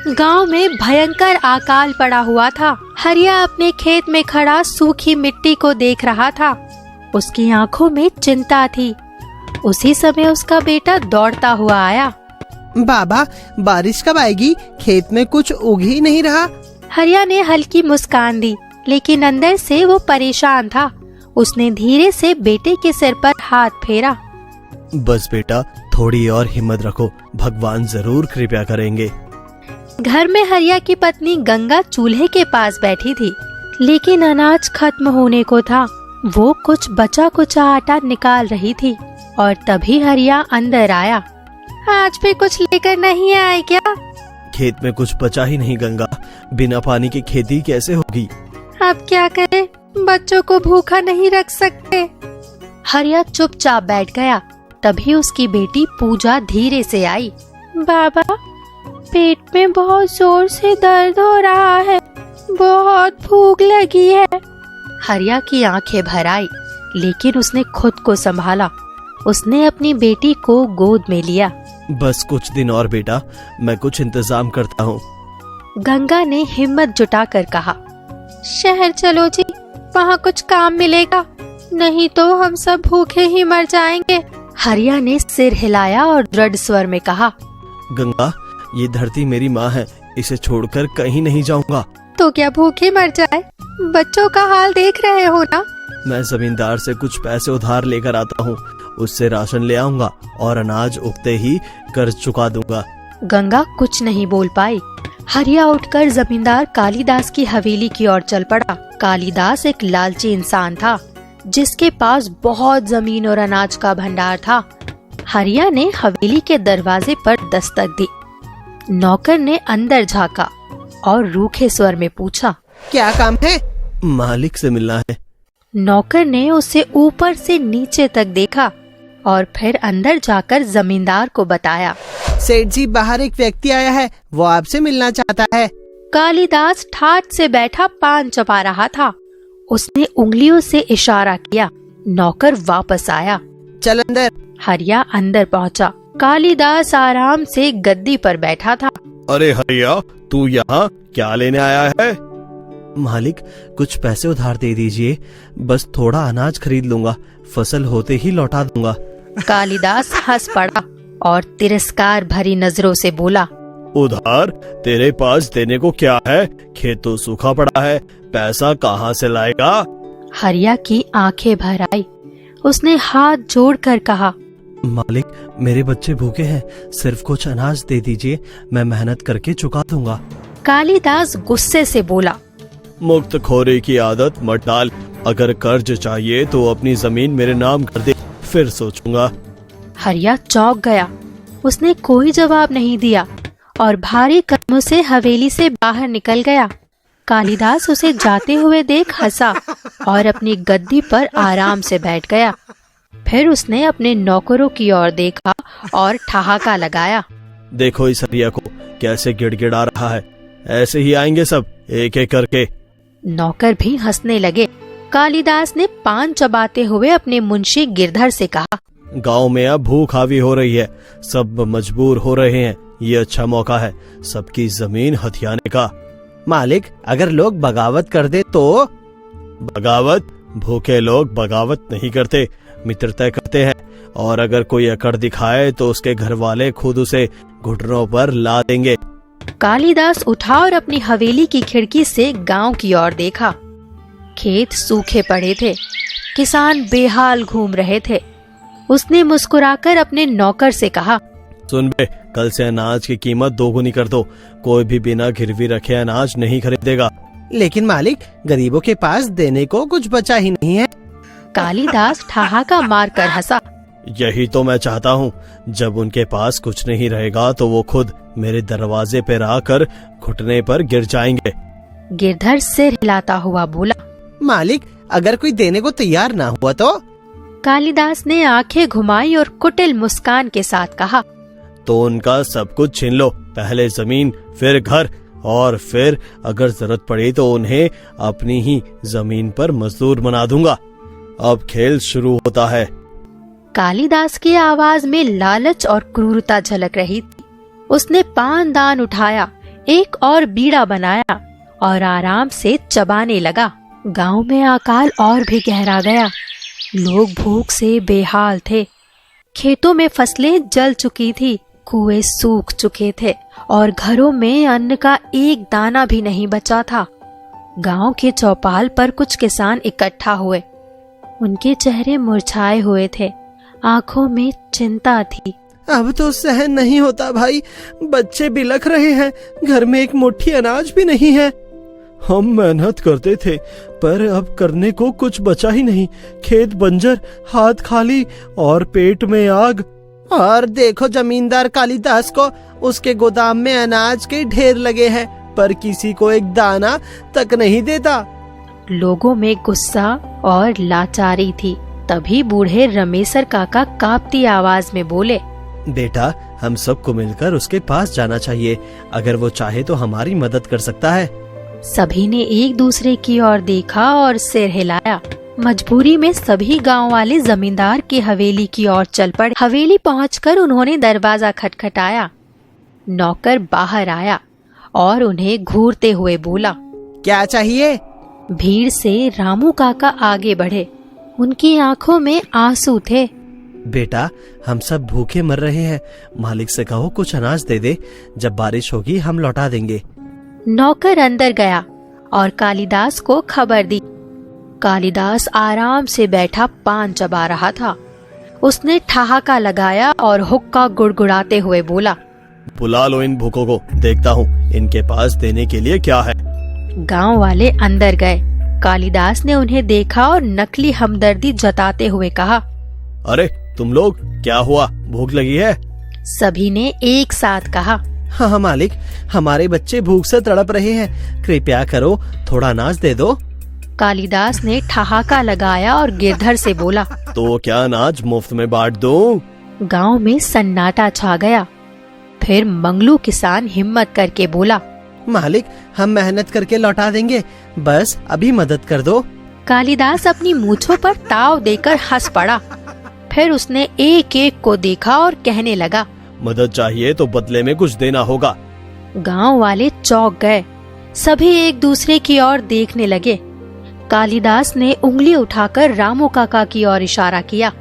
गांव में भयंकर अकाल पड़ा हुआ था। हरिया अपने खेत में खड़ा सूखी मिट्टी को देख रहा था। उसकी आंखों में चिंता थी। उसी समय उसका बेटा दौड़ता हुआ आया। बाबा, बारिश कब आएगी? खेत में कुछ उग ही नहीं रहा। हरिया ने हल्की मुस्कान दी, लेकिन अंदर से वो परेशान था। उसने धीरे से बेटे के सिर पर हाथ फेरा। बस बेटा, थोड़ी और हिम्मत रखो, भगवान जरूर कृपा करेंगे। घर में हरिया की पत्नी गंगा चूल्हे के पास बैठी थी, लेकिन अनाज खत्म होने को था। वो कुछ बचा कुचा आटा निकाल रही थी और तभी हरिया अंदर आया। आज भी कुछ लेकर नहीं आए क्या? खेत में कुछ बचा ही नहीं गंगा, बिना पानी की खेती कैसे होगी? अब क्या करें, बच्चों को भूखा नहीं रख सकते। हरिया चुपचाप बैठ गया। तभी उसकी बेटी पूजा धीरे से आई। बाबा, पेट में बहुत जोर से दर्द हो रहा है, बहुत भूख लगी है। हरिया की आंखें भर आई, लेकिन उसने खुद को संभाला। उसने अपनी बेटी को गोद में लिया। बस कुछ दिन और बेटा, मैं कुछ इंतजाम करता हूँ। गंगा ने हिम्मत जुटाकर कहा। शहर चलो जी, वहाँ कुछ काम मिलेगा, नहीं तो हम सब भूखे ही मर जाएंगे। हरिया ने सिर हिलाया और दृढ़ स्वर में कहा। गंगा, ये धरती मेरी माँ है, इसे छोड़कर कहीं नहीं जाऊंगा। तो क्या भूखे मर जाए? बच्चों का हाल देख रहे हो ना। मैं जमींदार से कुछ पैसे उधार लेकर आता हूँ, उससे राशन ले आऊंगा और अनाज उगते ही कर्ज चुका दूंगा। गंगा कुछ नहीं बोल पाई। हरिया उठकर जमींदार कालीदास की हवेली की ओर चल पड़ा। कालीदास एक लालची इंसान था, जिसके पास बहुत जमीन और अनाज का भंडार था। हरिया ने हवेली के दरवाजे पर दस्तक दी। नौकर ने अंदर झांका और रूखे स्वर में पूछा, क्या काम है? मालिक से मिलना है। नौकर ने उसे ऊपर से नीचे तक देखा और फिर अंदर जाकर जमींदार को बताया। सेठ जी, बाहर एक व्यक्ति आया है, वो आपसे मिलना चाहता है। कालीदास ठाठ से बैठा पान चबा रहा था। उसने उंगलियों से इशारा किया। नौकर वापस आया। चल अंदर। हरिया अंदर पहुंचा। कालीदास आराम से गद्दी पर बैठा था। अरे हरिया, तू यहाँ क्या लेने आया है? मालिक, कुछ पैसे उधार दे दीजिए, बस थोड़ा अनाज खरीद लूंगा, फसल होते ही लौटा दूंगा। कालीदास हंस पड़ा और तिरस्कार भरी नजरों से बोला, उधार? तेरे पास देने को क्या है? खेत तो सूखा पड़ा है, पैसा कहाँ से लाएगा? हरिया की आंखें भर आई। उसने हाथ जोड़कर कहा, मालिक, मेरे बच्चे भूखे हैं, सिर्फ कुछ अनाज दे दीजिए, मैं मेहनत करके चुका दूंगा। कालीदास गुस्से से बोला, मुक्त खोरी की आदत मत डाल। अगर कर्ज चाहिए तो अपनी जमीन मेरे नाम कर दे, फिर सोचूंगा। हरिया चौंक गया। उसने कोई जवाब नहीं दिया और भारी कदमों से हवेली से बाहर निकल गया। कालीदास उसे जाते हुए देख हंसा और अपनी गद्दी पर आराम से बैठ गया। फिर उसने अपने नौकरों की ओर देखा और ठहाका लगाया। देखो इस हरिया को, कैसे गिड़गिड़ा रहा है। ऐसे ही आएंगे सब, एक एक करके। नौकर भी हंसने लगे। कालीदास ने पान चबाते हुए अपने मुंशी गिरधर से कहा, गांव में अब भूख हावी हो रही है, सब मजबूर हो रहे हैं, ये अच्छा मौका है सबकी जमीन हथियाने का। मालिक, अगर लोग बगावत कर दे तो? बगावत? भूखे लोग बगावत नहीं करते, मित्रता करते हैं, और अगर कोई अकड़ दिखाए तो उसके घर वाले खुद उसे घुटनों पर ला देंगे। कालीदास उठा और अपनी हवेली की खिड़की से गांव की ओर देखा। खेत सूखे पड़े थे, किसान बेहाल घूम रहे थे। उसने मुस्कुराकर अपने नौकर से कहा, सुन बे, कल से अनाज की कीमत दोगुनी कर दो, कोई भी बिना गिरवी रखे अनाज नहीं खरीदेगा। लेकिन मालिक, गरीबों के पास देने को कुछ बचा ही नहीं है। कालीदास ठहाका मारकर हंसा। यही तो मैं चाहता हूँ, जब उनके पास कुछ नहीं रहेगा तो वो खुद मेरे दरवाजे पर आकर घुटने पर गिर जाएंगे। गिरधर सिर हिलाता हुआ बोला, मालिक, अगर कोई देने को तैयार ना हुआ तो? कालीदास ने आंखें घुमाई और कुटिल मुस्कान के साथ कहा, तो उनका सब कुछ छीन लो, पहले जमीन, फिर घर, और फिर अगर जरूरत पड़ी तो उन्हें अपनी ही जमीन पर मजदूर बना दूंगा। अब खेल शुरू होता है। कालीदास की आवाज में लालच और क्रूरता झलक रही थी। उसने पान दान उठाया, एक और बीड़ा बनाया और आराम से चबाने लगा। गांव में अकाल और भी गहरा गया। लोग भूख से बेहाल थे। खेतों में फसलें जल चुकी थी, कुएं सूख चुके थे और घरों में अन्न का एक दाना भी नहीं बचा था। गांव के चौपाल पर कुछ किसान इकट्ठा हुए। उनके चेहरे मुरझाए हुए थे, आंखों में चिंता थी। अब तो सहन नहीं होता भाई, बच्चे बिलख रहे हैं, घर में एक मुट्ठी अनाज भी नहीं है। हम मेहनत करते थे पर अब करने को कुछ बचा ही नहीं। खेत बंजर, हाथ खाली और पेट में आग। और देखो जमींदार कालिदास को, उसके गोदाम में अनाज के ढेर लगे हैं पर किसी को एक दाना तक नहीं देता। लोगों में गुस्सा और लाचारी थी। तभी बूढ़े रमेसर काका कांपती आवाज में बोले, बेटा, हम सबको मिलकर उसके पास जाना चाहिए। अगर वो चाहे तो हमारी मदद कर सकता है। सभी ने एक दूसरे की ओर देखा और सिर हिलाया। मजबूरी में सभी गांव वाले जमींदार की हवेली की ओर चल पड़े। हवेली पहुंचकर उन्होंने दरवाजा खटखटाया। नौकर बाहर आया और उन्हें घूरते हुए बोला, क्या चाहिए? भीड़ से रामू काका आगे बढ़े। उनकी आंखों में आंसू थे। बेटा, हम सब भूखे मर रहे हैं, मालिक से कहो कुछ अनाज दे दे। जब बारिश होगी हम लौटा देंगे। नौकर अंदर गया और कालिदास को खबर दी। कालिदास आराम से बैठा पान चबा रहा था। उसने ठहाका लगाया और हुक्का गुड़गुड़ाते हुए बोला, बुला लो इन भूखों को, देखता हूँ इनके पास देने के लिए क्या है। गांव वाले अंदर गए। कालिदास ने उन्हें देखा और नकली हमदर्दी जताते हुए कहा, अरे तुम लोग, क्या हुआ, भूख लगी है? सभी ने एक साथ कहा, हाँ मालिक, हमारे बच्चे भूख से तड़प रहे हैं, कृपया करो थोड़ा अनाज दे दो। कालिदास ने ठहाका लगाया और गिरधर से बोला, तो क्या अनाज मुफ्त में बांट दूं? गांव में सन्नाटा छा गया। फिर मंगलू किसान हिम्मत करके बोला, मालिक, हम मेहनत करके लौटा देंगे, बस अभी मदद कर दो। कालिदास अपनी मूंछों पर ताव देकर हंस पड़ा। फिर उसने एक एक को देखा और कहने लगा, मदद चाहिए तो बदले में कुछ देना होगा। गांव वाले चौंक गए। सभी एक दूसरे की ओर देखने लगे। कालिदास ने उंगली उठाकर रामू काका की ओर इशारा किया।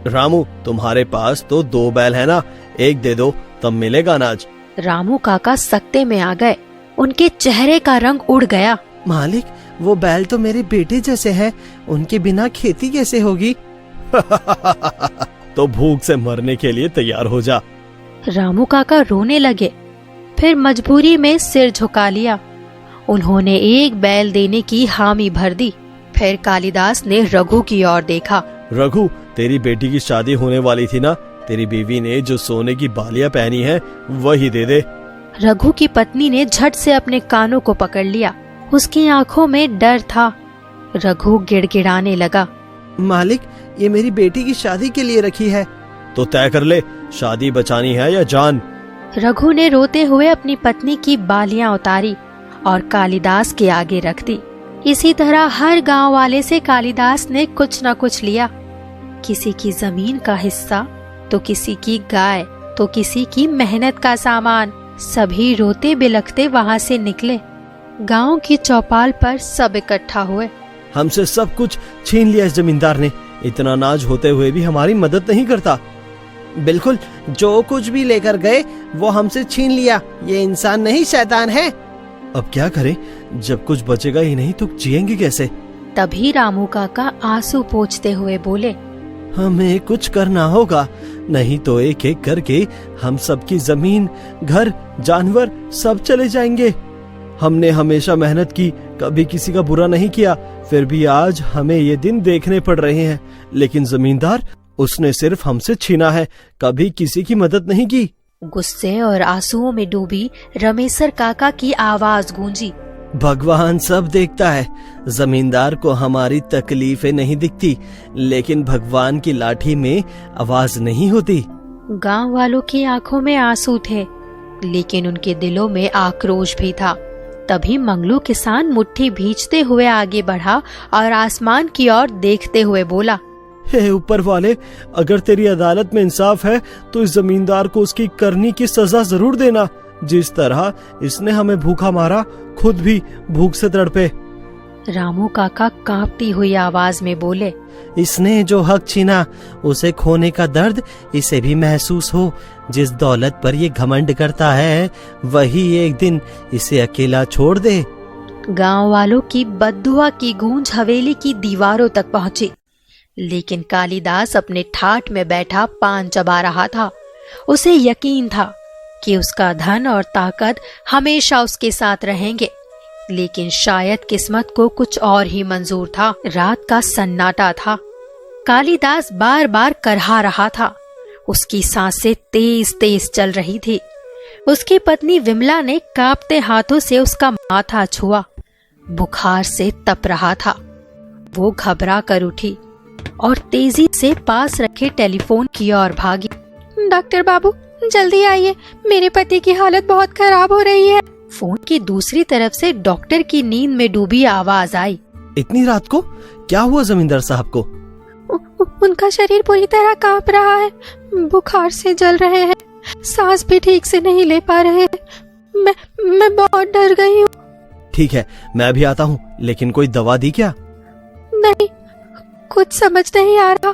रामू, तुम्हारे पास तो 2 बैल है ना, एक दे दो तब मिलेगा अनाज। रामू काका सकते में आ गए। उनके चेहरे का रंग उड़ गया। मालिक, वो बैल तो मेरे बेटे जैसे हैं, उनके बिना खेती कैसे होगी? तो भूख से मरने के लिए तैयार हो जा। रामू काका रोने लगे। फिर मजबूरी में सिर झुका लिया। उन्होंने एक बैल देने की हामी भर दी। फिर कालिदास ने रघु की ओर देखा। रघु, तेरी बेटी की शादी होने वाली थी ना, तेरी बीवी ने जो सोने की बालियां पहनी है वही दे दे। रघु की पत्नी ने झट से अपने कानों को पकड़ लिया। उसकी आंखों में डर था। रघु गिड़गिड़ाने लगा, मालिक, ये मेरी बेटी की शादी के लिए रखी है। तो तय कर ले, शादी बचानी है या जान। रघु ने रोते हुए अपनी पत्नी की बालियां उतारी और कालिदास के आगे रख दी। इसी तरह हर गांव वाले से कालिदास ने कुछ न कुछ लिया। किसी की जमीन का हिस्सा, तो किसी की गाय, तो किसी की मेहनत का सामान। सभी रोते बिलखते वहां से निकले। गांव की चौपाल पर सब इकट्ठा हुए। हमसे सब कुछ छीन लिया इस जमींदार ने। इतना अनाज होते हुए भी हमारी मदद नहीं करता। बिल्कुल, जो कुछ भी लेकर गए वो हमसे छीन लिया। ये इंसान नहीं, शैतान है। अब क्या करें, जब कुछ बचेगा ही नहीं तो जिएंगे कैसे? तभी रामू काका आंसू पोंछते हुए बोले, हमें कुछ करना होगा, नहीं तो एक एक करके हम सबकी जमीन, घर, जानवर सब चले जाएंगे। हमने हमेशा मेहनत की, कभी किसी का बुरा नहीं किया, फिर भी आज हमें ये दिन देखने पड़ रहे हैं। लेकिन जमींदार, उसने सिर्फ हमसे छीना है, कभी किसी की मदद नहीं की। गुस्से और आंसुओं में डूबी रमेसर काका की आवाज गूंजी, भगवान सब देखता है। जमींदार को हमारी तकलीफें नहीं दिखती, लेकिन भगवान की लाठी में आवाज नहीं होती। गांव वालों की आंखों में आंसू थे, लेकिन उनके दिलों में आक्रोश भी था। तभी मंगलू किसान मुट्ठी भींचते हुए आगे बढ़ा और आसमान की ओर देखते हुए बोला, हे ऊपर वाले, अगर तेरी अदालत में इंसाफ है तो इस जमींदार को उसकी करनी की सजा जरूर देना। जिस तरह इसने हमें भूखा मारा, खुद भी भूख से तड़पे। रामू काका कांपती हुई आवाज में बोले, इसने जो हक छीना उसे खोने का दर्द इसे भी महसूस हो। जिस दौलत पर ये घमंड करता है वही एक दिन इसे अकेला छोड़ दे। गांव वालों की बद्दुआ की गूंज हवेली की दीवारों तक पहुंची, लेकिन कालिदास अपने ठाठ में बैठा पान चबा रहा था। उसे यकीन था कि उसका धन और ताकत हमेशा उसके साथ रहेंगे, लेकिन शायद किस्मत को कुछ और ही मंजूर था। रात का सन्नाटा था। कालिदास बार बार करहा रहा था। उसकी सांसें तेज तेज चल रही थी। उसकी पत्नी विमला ने कांपते हाथों से उसका माथा छुआ। बुखार से तप रहा था। वो घबरा कर उठी और तेजी से पास रखे टेलीफोन की ओर भागी। डॉक्टर बाबू जल्दी आइए, मेरे पति की हालत बहुत खराब हो रही है। फोन की दूसरी तरफ से डॉक्टर की नींद में डूबी आवाज आई। इतनी रात को क्या हुआ जमींदार साहब को? उनका शरीर पूरी तरह कांप रहा है, बुखार से जल रहे हैं, सांस भी ठीक से नहीं ले पा रहे हैं। मैं बहुत डर गई हूँ। ठीक है, मैं भी आता हूँ, लेकिन कोई दवा दी क्या? नहीं, कुछ समझ नहीं आ रहा।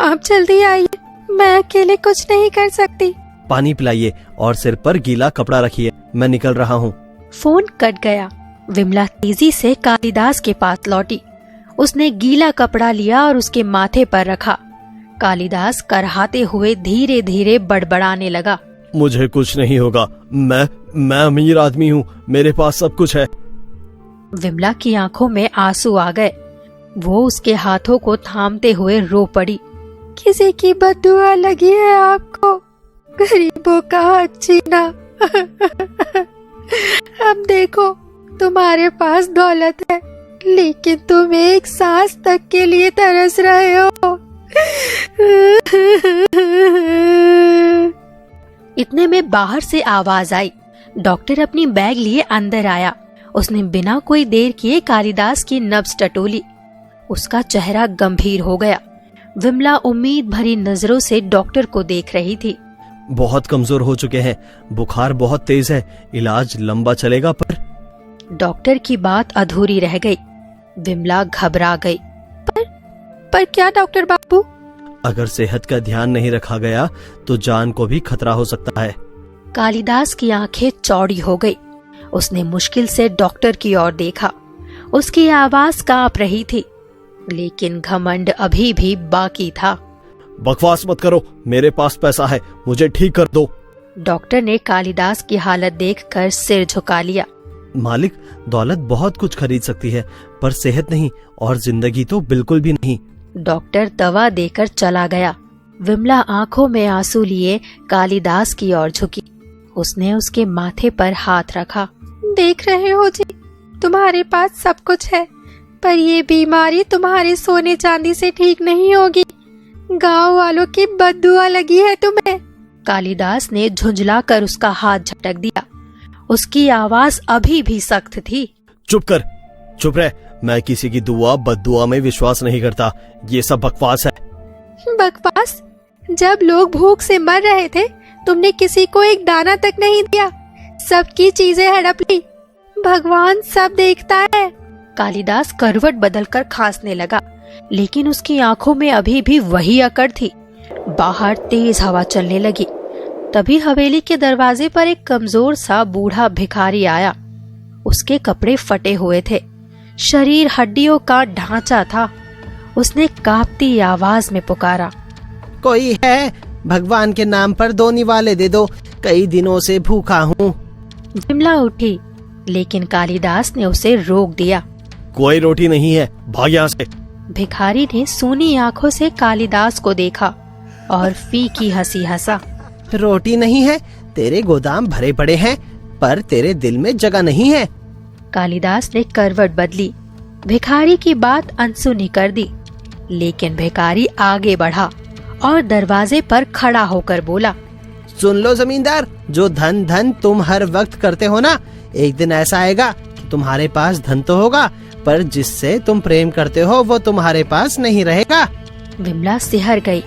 आप जल्दी आइए, मैं अकेले कुछ नहीं कर सकती। पानी पिलाइए और सिर पर गीला कपड़ा रखिए, मैं निकल रहा हूँ। फोन कट गया। विमला तेजी से कालिदास के पास लौटी। उसने गीला कपड़ा लिया और उसके माथे पर रखा। कालिदास करहाते हुए धीरे धीरे बड़बड़ाने लगा। मुझे कुछ नहीं होगा, मैं अमीर आदमी हूँ, मेरे पास सब कुछ है। विमला की आंखों में आंसू आ गए। वो उसके हाथों को थामते हुए रो पड़ी। किसी की बद्दुआ लगी है आपको, गरीबों का हक छीना। अब देखो, तुम्हारे पास दौलत है, लेकिन तुम एक सांस तक के लिए तरस रहे हो। इतने में बाहर से आवाज आई। डॉक्टर अपनी बैग लिए अंदर आया। उसने बिना कोई देर किए कालिदास की नब्ज टटोली। उसका चेहरा गंभीर हो गया। विमला उम्मीद भरी नजरों से डॉक्टर को देख रही थी। बहुत कमजोर हो चुके हैं, बुखार बहुत तेज है, इलाज लंबा चलेगा। पर डॉक्टर की बात अधूरी रह गई। विमला घबरा गई। पर क्या डॉक्टर बाबू? अगर सेहत का ध्यान नहीं रखा गया तो जान को भी खतरा हो सकता है। कालिदास की आंखें चौड़ी हो गई। उसने मुश्किल से डॉक्टर की ओर देखा। उसकी आवाज कांप रही थी, लेकिन घमंड अभी भी बाकी था। बकवास मत करो, मेरे पास पैसा है, मुझे ठीक कर दो। डॉक्टर ने कालिदास की हालत देखकर सिर झुका लिया। मालिक, दौलत बहुत कुछ खरीद सकती है, पर सेहत नहीं, और जिंदगी तो बिल्कुल भी नहीं। डॉक्टर दवा देकर चला गया। विमला आंखों में आंसू लिए कालिदास की ओर झुकी। उसने उसके माथे पर हाथ रखा। देख रहे हो जी, तुम्हारे पास सब कुछ है, पर ये बीमारी तुम्हारे सोने चांदी से ठीक नहीं होगी। गांव वालों की बद्दुआ लगी है तुम्हें। कालिदास ने झुंझलाकर उसका हाथ झटक दिया। उसकी आवाज अभी भी सख्त थी। चुप रह, मैं किसी की दुआ बद्दुआ में विश्वास नहीं करता, ये सब बकवास है। बकवास? जब लोग भूख से मर रहे थे, तुमने किसी को एक दाना तक नहीं दिया, सबकी चीजें हड़प ली। भगवान सब देखता है। कालिदास करवट बदलकर खांसने लगा, लेकिन उसकी आंखों में अभी भी वही अकड़ थी। बाहर तेज हवा चलने लगी। तभी हवेली के दरवाजे पर एक कमजोर सा बूढ़ा भिखारी आया। उसके कपड़े फटे हुए थे, शरीर हड्डियों का ढांचा था। उसने कांपती आवाज में पुकारा, कोई है? भगवान के नाम पर 2 निवाले दे दो, कई दिनों से भूखा हूँ। विमला उठी, लेकिन कालिदास ने उसे रोक दिया। कोई रोटी नहीं है, भाग यहाँ से। भिखारी ने सूनी आंखों से कालिदास को देखा और फीकी हंसी हंसा। रोटी नहीं है? तेरे गोदाम भरे पड़े हैं, पर तेरे दिल में जगह नहीं है। कालिदास ने करवट बदली। भिखारी की बात अनसुनी कर दी, लेकिन भिखारी आगे बढ़ा और दरवाजे पर खड़ा होकर बोला, सुन लो जमींदार, जो धन धन तुम हर वक्त करते हो ना, एक दिन ऐसा आएगा कि तुम्हारे पास धन तो होगा, पर जिससे तुम प्रेम करते हो वो तुम्हारे पास नहीं रहेगा। विमला सिहर गई।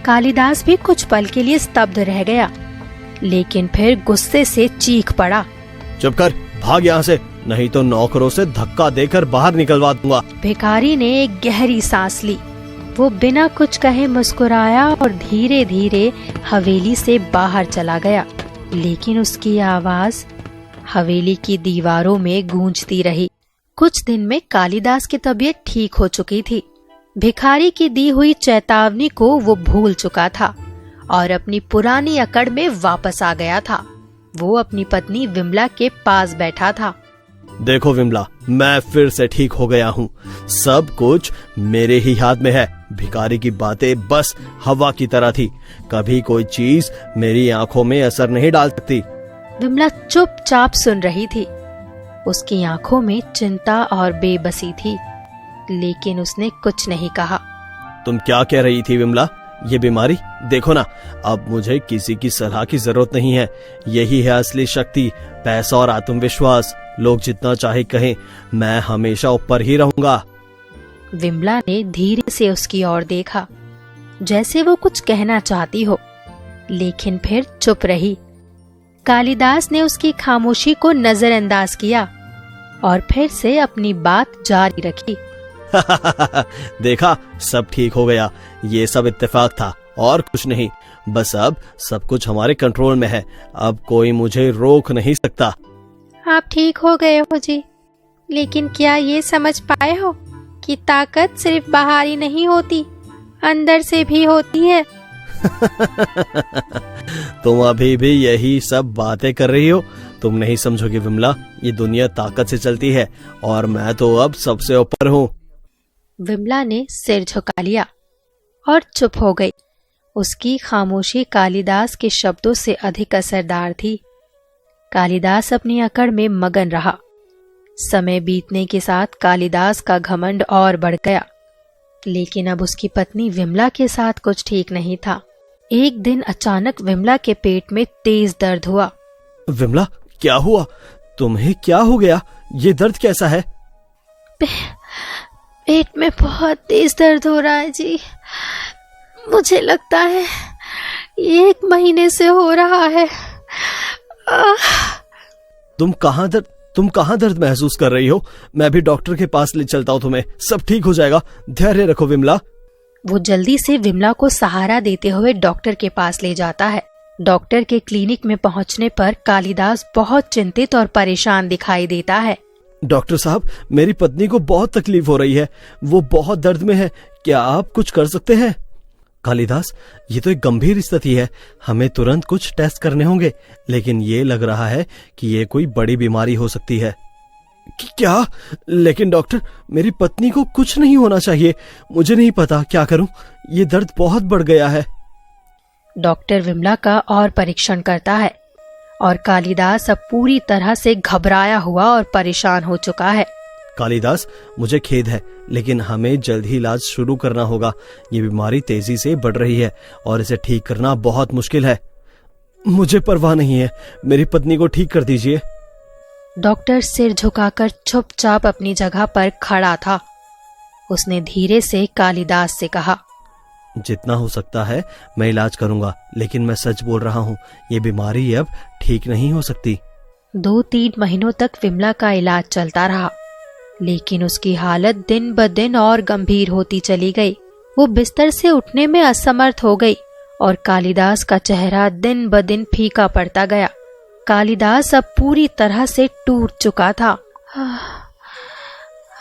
कालिदास भी कुछ पल के लिए स्तब्ध रह गया। लेकिन फिर गुस्से से चीख पड़ा। चुप कर, भाग यहाँ से, नहीं तो नौकरों से धक्का देकर बाहर निकलवा दूंगा। भिखारी ने एक गहरी सांस ली। वो बिना कुछ कहे मुस्कुराया और धीरे धीरे हवेली से बाहर चला गया, लेकिन उसकी आवाज हवेली की दीवारों में गूंजती रही। कुछ दिन में कालिदास की तबीयत ठीक हो चुकी थी। भिखारी की दी हुई चेतावनी को वो भूल चुका था और अपनी पुरानी अकड़ में वापस आ गया था। वो अपनी पत्नी विमला के पास बैठा था। देखो विमला, मैं फिर से ठीक हो गया हूँ। सब कुछ मेरे ही हाथ में है। भिखारी की बातें बस हवा की तरह थी। कभी कोई चीज मेरी आंखों में असर नहीं डाल सकती। विमला चुपचाप सुन रही थी। उसकी आंखों में चिंता और बेबसी थी, लेकिन उसने कुछ नहीं कहा। तुम क्या कह रही थी विमला? ये बीमारी, देखो ना, अब मुझे किसी की सलाह की जरूरत नहीं है। यही है असली शक्ति, पैसा और आत्मविश्वास। लोग जितना चाहे कहें, मैं हमेशा ऊपर ही रहूंगा। विमला ने धीरे से उसकी ओर देखा, जैसे वो कुछ कहना चाहती हो, लेकिन फिर चुप रही। कालिदास ने उसकी खामोशी को नजरअंदाज किया और फिर से अपनी बात जारी रखी। देखा, सब ठीक हो गया। ये सब इत्तेफाक था और कुछ नहीं। बस अब सब कुछ हमारे कंट्रोल में है। अब कोई मुझे रोक नहीं सकता। आप ठीक हो गए हो जी, लेकिन क्या ये समझ पाए हो कि ताकत सिर्फ बाहर ही नहीं होती, अंदर से भी होती है। तुम अभी भी यही सब बातें कर रही हो। तुम नहीं समझोगी विमला, ये दुनिया ताकत से चलती है और मैं तो अब सबसे ऊपर हूँ। विमला ने सिर झुका लिया और चुप हो गई। उसकी खामोशी कालिदास के शब्दों से अधिक असरदार थी। कालिदास अपनी अकड़ में मगन रहा। समय बीतने के साथ कालिदास का घमंड और बढ़ गया, लेकिन अब उसकी पत्नी विमला के साथ कुछ ठीक नहीं था। एक दिन अचानक विमला के पेट में तेज दर्द हुआ। विमला, क्या हुआ? तुम्हें क्या हो गया? ये दर्द कैसा है? पेट में बहुत तेज दर्द हो रहा है जी। मुझे लगता है ये 1 महीने से हो रहा है। तुम कहाँ दर्द महसूस कर रही हो? मैं भी डॉक्टर के पास ले चलता हूँ तुम्हें। सब ठीक हो जाएगा, धैर्य रखो विमला। वो जल्दी से विमला को सहारा देते हुए डॉक्टर के पास ले जाता है। डॉक्टर के क्लिनिक में पहुंचने पर कालिदास बहुत चिंतित और परेशान दिखाई देता है। डॉक्टर साहब, मेरी पत्नी को बहुत तकलीफ हो रही है। वो बहुत दर्द में है। क्या आप कुछ कर सकते हैं? कालिदास, ये तो एक गंभीर स्थिति है। हमें तुरंत कुछ टेस्ट करने होंगे, लेकिन ये लग रहा है कि ये कोई बड़ी बीमारी हो सकती है। क्या? लेकिन डॉक्टर, मेरी पत्नी को कुछ नहीं होना चाहिए। मुझे नहीं पता क्या करूं। ये दर्द बहुत बढ़ गया है। डॉक्टर विमला का और परीक्षण करता है और कालिदास अब पूरी तरह से घबराया हुआ और परेशान हो चुका है। कालिदास, मुझे खेद है, लेकिन हमें जल्द ही इलाज शुरू करना होगा। ये बीमारी तेजी से बढ़ रही है और इसे ठीक करना बहुत मुश्किल है। मुझे परवाह नहीं है, मेरी पत्नी को ठीक कर दीजिए। डॉक्टर सिर झुकाकर चुपचाप अपनी जगह पर खड़ा था। उसने धीरे से कालिदास से कहा, जितना हो सकता है मैं इलाज करूंगा, लेकिन मैं सच बोल रहा हूँ, ये बीमारी अब ठीक नहीं हो सकती। 2-3 महीनों तक विमला का इलाज चलता रहा, लेकिन उसकी हालत दिन ब दिन और गंभीर होती चली गई। वो बिस्तर से उठने में असमर्थ हो गई और कालिदास का चेहरा दिन ब दिन फीका पड़ता गया। कालिदास अब पूरी तरह से टूट चुका था।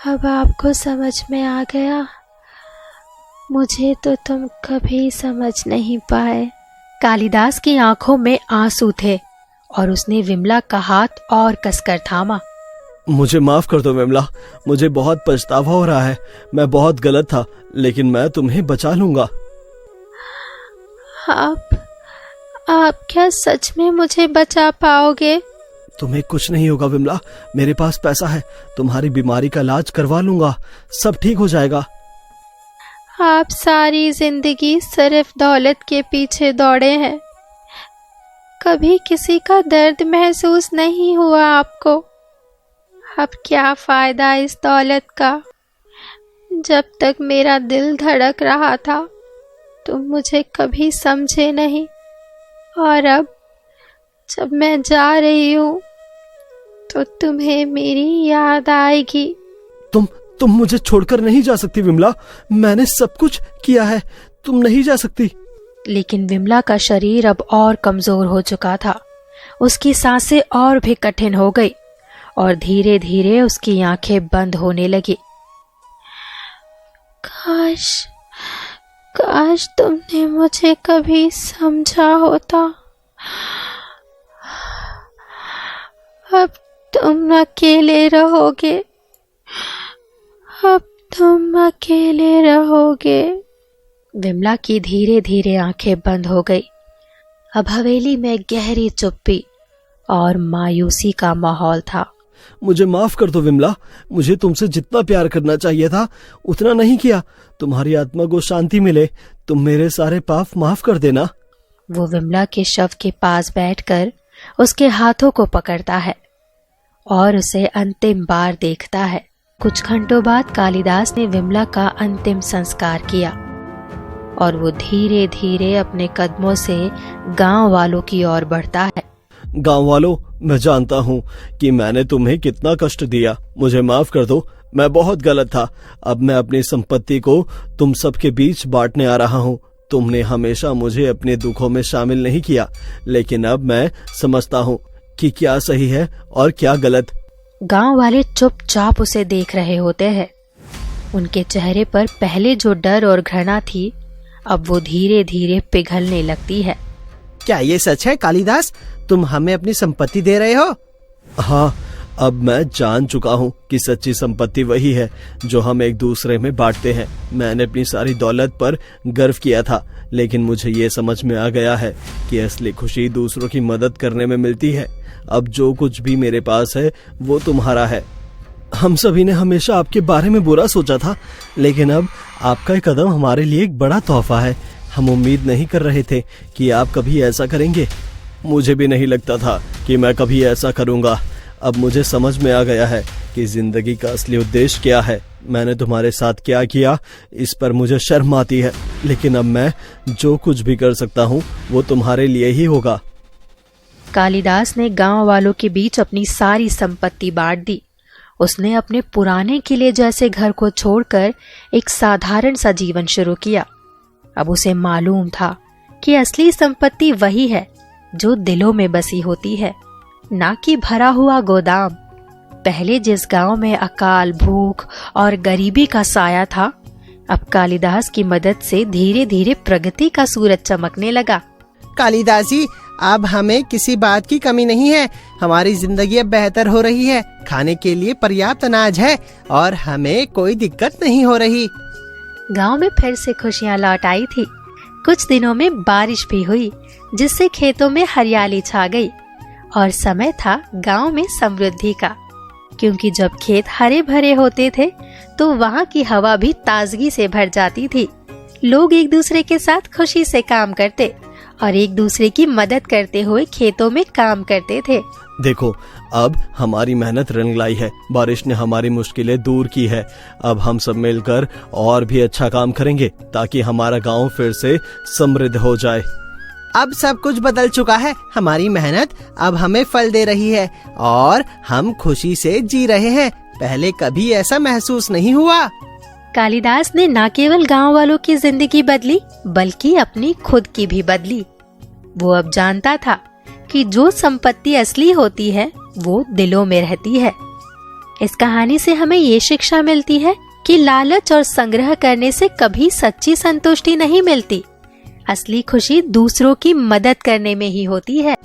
अब आपको समझ में आ गया, मुझे तो तुम कभी समझ नहीं पाए। कालिदास की आंखों में आंसू थे और उसने विमला का हाथ और कसकर थामा। मुझे माफ कर दो विमला, मुझे बहुत पछतावा हो रहा है। मैं बहुत गलत था, लेकिन मैं तुम्हें बचा लूंगा। आप क्या सच में मुझे बचा पाओगे? तुम्हें कुछ नहीं होगा विमला, मेरे पास पैसा है। तुम्हारी बीमारी का इलाज करवा लूंगा, सब ठीक हो जाएगा। आप सारी जिंदगी सिर्फ दौलत के पीछे दौड़े हैं, कभी किसी का दर्द महसूस नहीं हुआ आपको। अब क्या फायदा इस दौलत का? जब तक मेरा दिल धड़क रहा था तुम मुझे कभी समझे नहीं, और अब जब मैं जा रही हूँ तो तुम्हें मेरी याद आएगी। तुम मुझे छोड़कर नहीं जा सकती विमला। मैंने सब कुछ किया है, तुम नहीं जा सकती। लेकिन विमला का शरीर अब और कमजोर हो चुका था। उसकी सांसें और भी कठिन हो गई और धीरे धीरे उसकी आंखें बंद होने लगी। काश तुमने मुझे कभी समझा होता। अब तुम अकेले रहोगे। विमला की धीरे धीरे आंखें बंद हो गई। अब हवेली में गहरी चुप्पी और मायूसी का माहौल था। मुझे माफ कर दो विमला, मुझे तुमसे जितना प्यार करना चाहिए था उतना नहीं किया। तुम्हारी आत्मा को शांति मिले, तुम मेरे सारे पाप माफ कर देना। वो विमला के शव के पास बैठकर उसके हाथों को पकड़ता है और उसे अंतिम बार देखता है। कुछ घंटों बाद कालिदास ने विमला का अंतिम संस्कार किया और वो धीरे धीरे अपने कदमों से गांव वालों की ओर बढ़ता है। गांव वालों, मैं जानता हूँ कि मैंने तुम्हें कितना कष्ट दिया। मुझे माफ कर दो, मैं बहुत गलत था। अब मैं अपनी संपत्ति को तुम सबके बीच बांटने आ रहा हूँ। तुमने हमेशा मुझे अपने दुखों में शामिल नहीं किया, लेकिन अब मैं समझता हूँ कि क्या सही है और क्या गलत। गांव वाले चुपचाप उसे देख रहे होते हैं। उनके चेहरे पर पहले जो डर और घृणा थी, अब वो धीरे धीरे पिघलने लगती है। क्या ये सच है कालिदास? तुम हमें अपनी संपत्ति दे रहे हो? हाँ, अब मैं जान चुका हूँ कि सच्ची संपत्ति वही है जो हम एक दूसरे में बांटते हैं। मैंने अपनी सारी दौलत पर गर्व किया था, लेकिन मुझे ये समझ में आ गया है कि असली खुशी दूसरों की मदद करने में मिलती है। अब जो कुछ भी मेरे पास है वो तुम्हारा है। हम सभी ने हमेशा आपके बारे में बुरा सोचा था, लेकिन अब आपका एक कदम हमारे लिए एक बड़ा तोहफा है। हम उम्मीद नहीं कर रहे थे कि आप कभी ऐसा करेंगे। मुझे भी नहीं लगता था कि मैं कभी ऐसा करूंगा। अब मुझे समझ में आ गया है कि जिंदगी का असली उद्देश्य क्या है। मैंने तुम्हारे साथ क्या किया इस पर मुझे शर्म आती है, लेकिन अब मैं जो कुछ भी कर सकता हूँ वो तुम्हारे लिए ही होगा। कालिदास ने गांव वालों के बीच अपनी सारी संपत्ति बांट दी। उसने अपने पुराने किले जैसे घर को छोड़कर एक साधारण सा जीवन शुरू किया। अब उसे मालूम था कि असली संपत्ति वही है जो दिलों में बसी होती है, ना कि भरा हुआ गोदाम। पहले जिस गांव में अकाल, भूख और गरीबी का साया था, अब कालिदास की मदद से धीरे धीरे प्रगति का सूरज चमकने लगा। कालिदास जी, अब हमें किसी बात की कमी नहीं है। हमारी जिंदगी अब बेहतर हो रही है। खाने के लिए पर्याप्त अनाज है और हमें कोई दिक्कत नहीं हो रही। गांव में फिर से खुशियां लौट आई थी। कुछ दिनों में बारिश भी हुई, जिससे खेतों में हरियाली छा गई और समय था गांव में समृद्धि का। क्योंकि जब खेत हरे भरे होते थे तो वहाँ की हवा भी ताजगी से भर जाती थी। लोग एक दूसरे के साथ खुशी से काम करते और एक दूसरे की मदद करते हुए खेतों में काम करते थे। देखो, अब हमारी मेहनत रंग लाई है। बारिश ने हमारी मुश्किलें दूर की है। अब हम सब मिलकर और भी अच्छा काम करेंगे ताकि हमारा गांव फिर से समृद्ध हो जाए। अब सब कुछ बदल चुका है। हमारी मेहनत अब हमें फल दे रही है और हम खुशी से जी रहे हैं। पहले कभी ऐसा महसूस नहीं हुआ। कालिदास ने न केवल गांव वालों की जिंदगी बदली, बल्कि अपनी खुद की भी बदली। वो अब जानता था कि जो संपत्ति असली होती है वो दिलों में रहती है। इस कहानी से हमें ये शिक्षा मिलती है कि लालच और संग्रह करने से कभी सच्ची संतुष्टि नहीं मिलती। असली खुशी दूसरों की मदद करने में ही होती है।